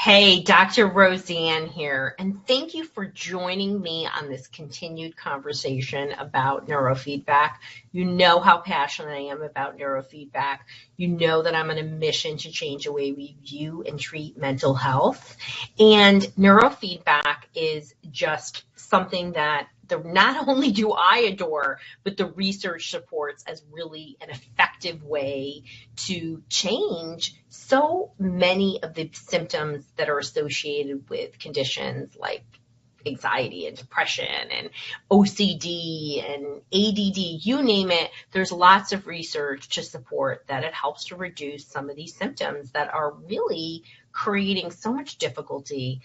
Hey, Dr. Roseann here, and thank you for joining me on this continued conversation about neurofeedback. You know how passionate I am about neurofeedback. You know that I'm on a mission to change the way we view and treat mental health. And neurofeedback is just something that not only do I adore, but the research supports as really an effective way to change so many of the symptoms that are associated with conditions like anxiety and depression and OCD and ADD, you name it. There's lots of research to support that it helps to reduce some of these symptoms that are really creating so much difficulty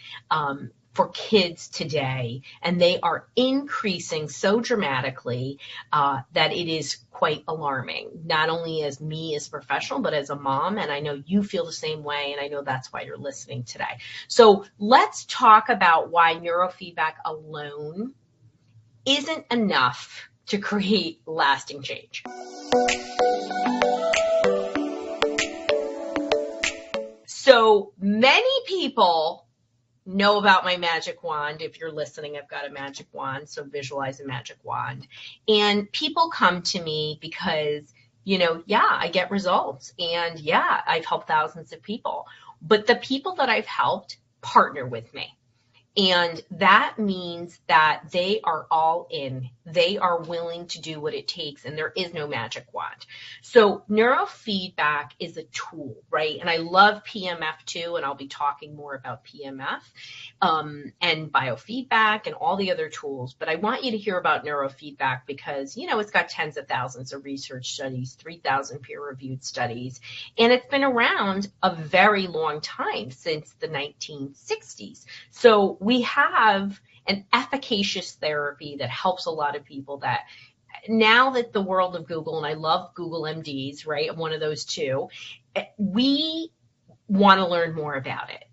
for kids today, and they are increasing so dramatically that it is quite alarming, not only as me as a professional, but as a mom, and I know you feel the same way, and I know that's why you're listening today. So let's talk about why neurofeedback alone isn't enough to create lasting change. So many people know about my magic wand. If you're listening, I've got a magic wand, so visualize a magic wand. And people come to me because, I get results. And yeah, I've helped thousands of people. But the people that I've helped partner with me. And that means that they are all in. They are willing to do what it takes, and there is no magic wand. So neurofeedback is a tool, right? And I love PMF too, and I'll be talking more about PMF and biofeedback and all the other tools. But I want you to hear about neurofeedback because, it's got tens of thousands of research studies, 3,000 peer-reviewed studies, and it's been around a very long time, since the 1960s. So we have an efficacious therapy that helps a lot of people that now that the world of Google, and I love Google MDs, right? I'm one of those too. We want to learn more about it.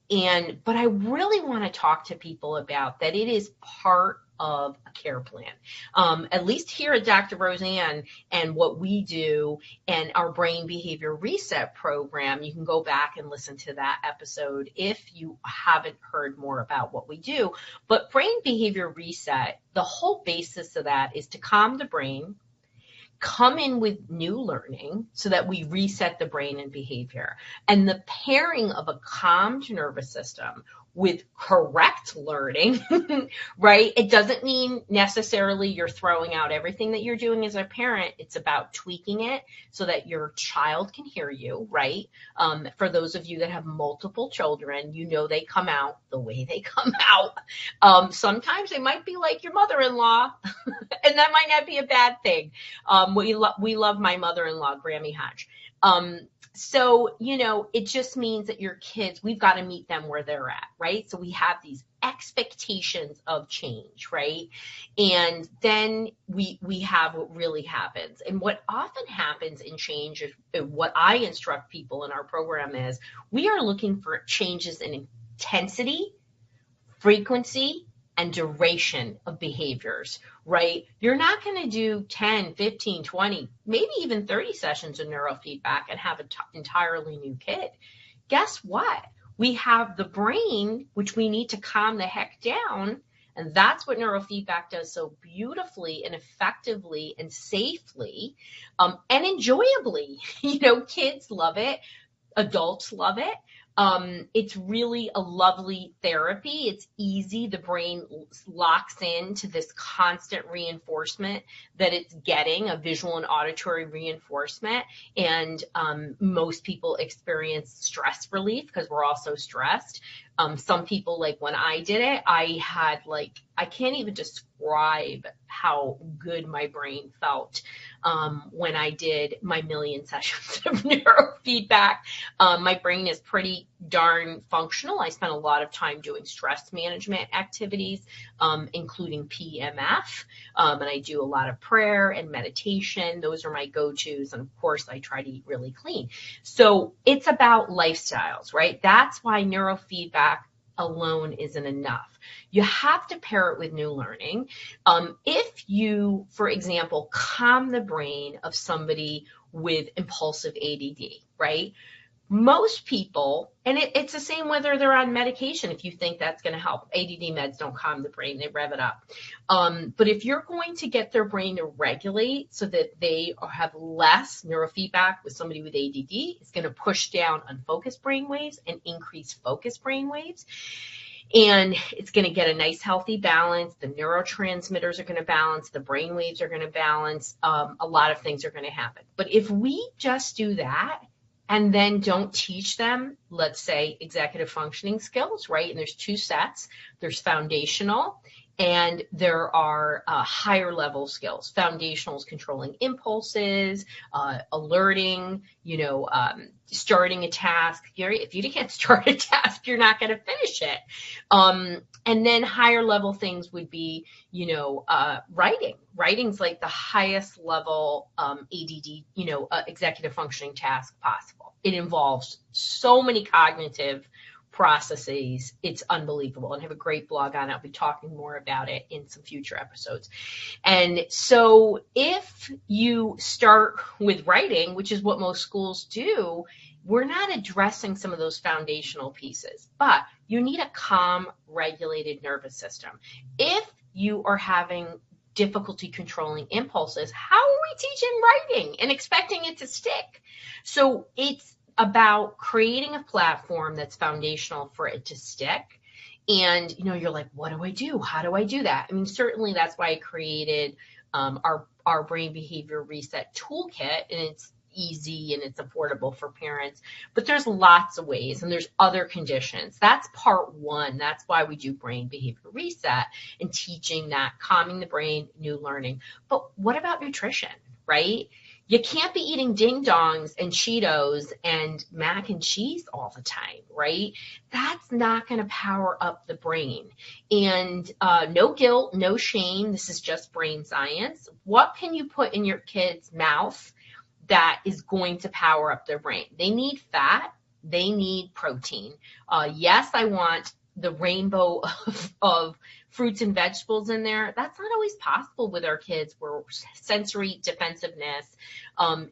But I really want to talk to people about that it is part of a care plan. At least here at Dr. Roseann and what we do and our brain behavior reset program, you can go back and listen to that episode if you haven't heard more about what we do. But brain behavior reset, the whole basis of that is to calm the brain, come in with new learning so that we reset the brain and behavior. And the pairing of a calmed nervous system with correct learning, right? It doesn't mean necessarily you're throwing out everything that you're doing as a parent. It's about tweaking it so that your child can hear you, right? For those of you that have multiple children, they come out the way they come out. Sometimes they might be like your mother-in-law, and that might not be a bad thing. We love my mother-in-law, Capanna-Hodge. So, it just means that your kids, we've got to meet them where they're at, right? So we have these expectations of change, right? And then we have what really happens. And what often happens in change, what I instruct people in our program is, we are looking for changes in intensity, frequency, and duration of behaviors, right? You're not going to do 10, 15, 20, maybe even 30 sessions of neurofeedback and have an entirely new kid. Guess what? We have the brain, which we need to calm the heck down. And that's what neurofeedback does so beautifully and effectively and safely and enjoyably. Kids love it. Adults love it. It's really a lovely therapy. It's easy. The brain locks into this constant reinforcement that it's getting, a visual and auditory reinforcement. And most people experience stress relief because we're all so stressed. Some people, like when I did it, I had I can't even describe how good my brain felt when I did my million sessions of neurofeedback. My brain is pretty darn functional. I spent a lot of time doing stress management activities, including PMF, and I do a lot of prayer and meditation. Those are my go-tos, and of course, I try to eat really clean. So it's about lifestyles, right? That's why neurofeedback alone isn't enough. You have to pair it with new learning. If you, for example, calm the brain of somebody with impulsive ADD, right? most people, and it's the same whether they're on medication, if you think that's going to help. ADD meds don't calm the brain, they rev it up. But if you're going to get their brain to regulate so that they have less neurofeedback with somebody with ADD, it's going to push down unfocused brain waves and increase focused brain waves. And it's going to get a nice healthy balance. The neurotransmitters are going to balance. The brain waves are going to balance. A lot of things are going to happen. But if we just do that and then don't teach them, let's say, executive functioning skills, right? And there's two sets. There's foundational and there are higher level skills. Foundational is controlling impulses, alerting, starting a task. If you can't start a task, you're not going to finish it. And then higher level things would be, writing. Writing's like the highest level ADD, executive functioning task possible. It involves so many cognitive processes. It's unbelievable, and I have a great blog on it. I'll be talking more about it in some future episodes. And so if you start with writing, which is what most schools do, we're not addressing some of those foundational pieces, but you need a calm, regulated nervous system. If you are having difficulty controlling impulses, how are we teaching writing and expecting it to stick? So it's about creating a platform that's foundational for it to stick. And, you're like, what do I do? How do I do that? I mean, certainly that's why I created our brain behavior reset toolkit, and it's easy and it's affordable for parents, but there's lots of ways and there's other conditions. That's part one. That's why we do brain behavior reset and teaching that, calming the brain, new learning. But what about nutrition, right? You can't be eating ding dongs and Cheetos and mac and cheese all the time, right? That's not going to power up the brain. And no guilt, no shame. This is just brain science. What can you put in your kid's mouth that is going to power up their brain? They need fat. They need protein. Yes, I want the rainbow of fruits and vegetables in there. That's not always possible with our kids, where sensory defensiveness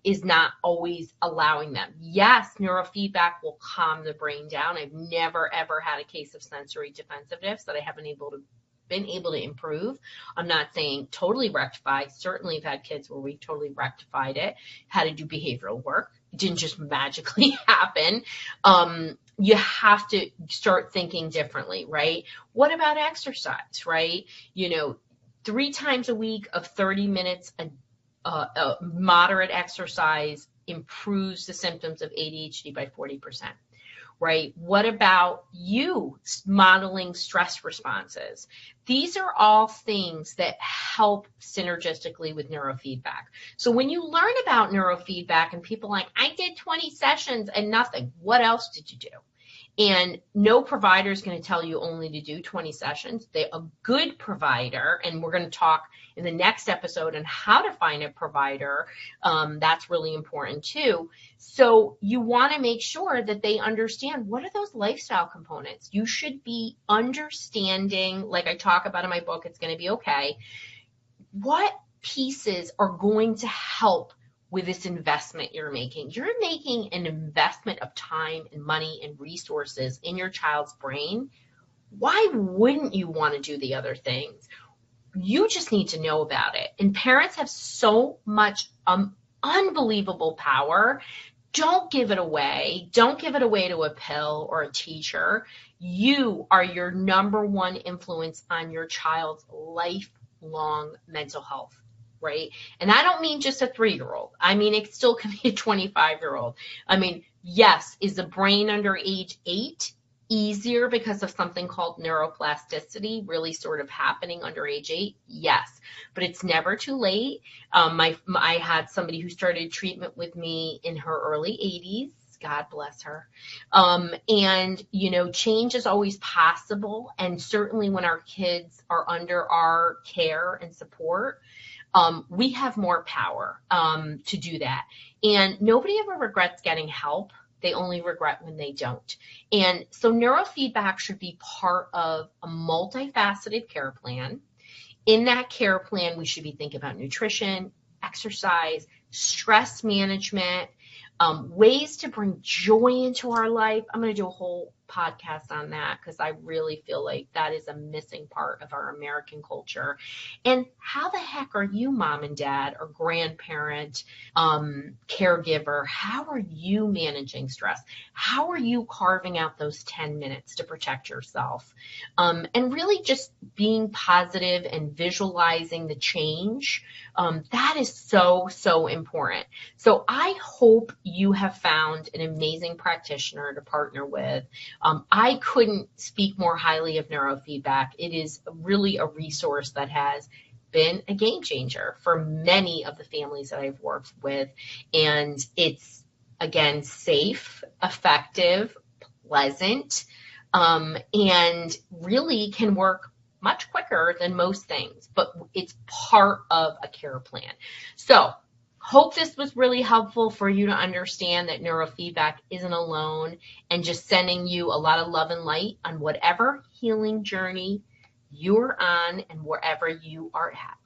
is not always allowing them. Yes, neurofeedback will calm the brain down. I've never, ever had a case of sensory defensiveness that I haven't been able to improve. I'm not saying totally rectify. Certainly I've had kids where we totally rectified it, had to do behavioral work. It didn't just magically happen. You have to start thinking differently, right? What about exercise, right? 3 times a week of 30 minutes, moderate exercise improves the symptoms of ADHD by 40%. Right? What about you modeling stress responses? These are all things that help synergistically with neurofeedback. So when you learn about neurofeedback and people are like, I did 20 sessions and nothing, what else did you do? And no provider is going to tell you only to do 20 sessions. A good provider, and we're going to talk in the next episode on how to find a provider. That's really important too. So you want to make sure that they understand, what are those lifestyle components? You should be understanding, like I talk about in my book, It's Going to Be Okay, what pieces are going to help with this investment you're making. You're making an investment of time and money and resources in your child's brain. Why wouldn't you want to do the other things? You just need to know about it. And parents have so much unbelievable power. Don't give it away. Don't give it away to a pill or a teacher. You are your number one influence on your child's lifelong mental health. Right? And I don't mean just a 3-year-old. I mean, it still can be a 25-year-old. I mean, yes, is the brain under age 8 easier because of something called neuroplasticity really sort of happening under age 8? Yes, but it's never too late. I had somebody who started treatment with me in her early 80s. God bless her. And, change is always possible. And certainly when our kids are under our care and support, we have more power to do that. And nobody ever regrets getting help. They only regret when they don't. And so neurofeedback should be part of a multifaceted care plan. In that care plan, we should be thinking about nutrition, exercise, stress management, ways to bring joy into our life. I'm going to do a whole podcast on that because I really feel like that is a missing part of our American culture. And how the heck are you, mom and dad or grandparent, caregiver? How are you managing stress? How are you carving out those 10 minutes to protect yourself? And really just being positive and visualizing the change. That is so, so important. So I hope you have found an amazing practitioner to partner with. I couldn't speak more highly of neurofeedback. It is really a resource that has been a game changer for many of the families that I've worked with. And it's, again, safe, effective, pleasant, and really can work much quicker than most things, but it's part of a care plan. So hope this was really helpful for you to understand that neurofeedback isn't alone, and just sending you a lot of love and light on whatever healing journey you're on and wherever you are at.